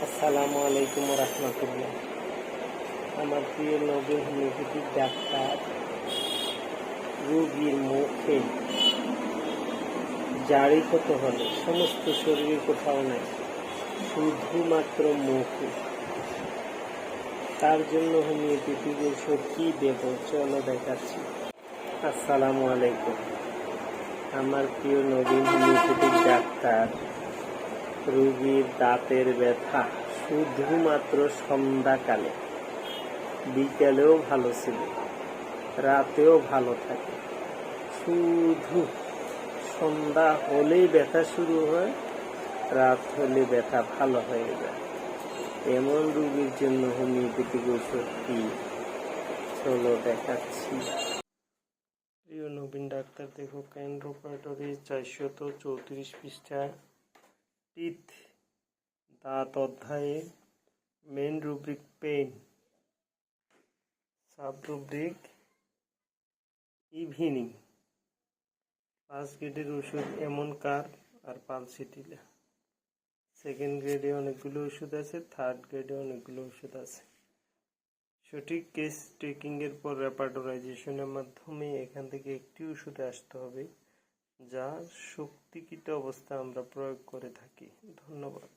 আসসালামু আলাইকুম রহমতুল্লাহ। আমার প্রিয় নবীন হোমিওপ্যাথিক ডাক্তার রোগীর মুখে জারি হতে হলে সমস্ত শরীরে কোথাও নাই, শুধুমাত্র মুখে। তার জন্য হোমিওপ্যাথিক ওষুধ কী দেব চলো দেখাচ্ছি। আসসালামু আলাইকুম। আমার প্রিয় নবীন হোমিওপ্যাথিক ডাক্তার রোগীর দাঁতের ব্যথা শুধুমাত্র সন্ধ্যাকালে, বিকেলেও ভালো ছিল, রাতেও ভালো থাকে, শুধু সন্ধ্যা হলেই ব্যথা শুরু হয়, রাত হলে ব্যথা ভালো হয়ে যায়। এমন রোগীর জন্য হোমিওপ্যাথিক ওষুধ কি চলো দেখাচ্ছি। প্রিয় নবীন ডাক্তার দেখো, ক্যান্ড্রোপাইটরি 434 পৃষ্ঠা টিথ দাঁত অধ্যায়ে main rubric pain, sub rubric evening. 5 গ্রেডের ওষুধ এমন কার আর পালসিটিলা। 2nd গ্রেডে অনেকগুলো ওষুধ আছে, 3rd গ্রেডে অনেকগুলো ওষুধ আছে। সঠিক কেস টেকিং এর পর রেপার্টোরাইজেশনের মাধ্যমে এখান থেকে একটি ওষুধে আসতে হবে যা শক্তিকৃত অবস্থা আমরা প্রয়োগ করে থাকি। ধন্যবাদ।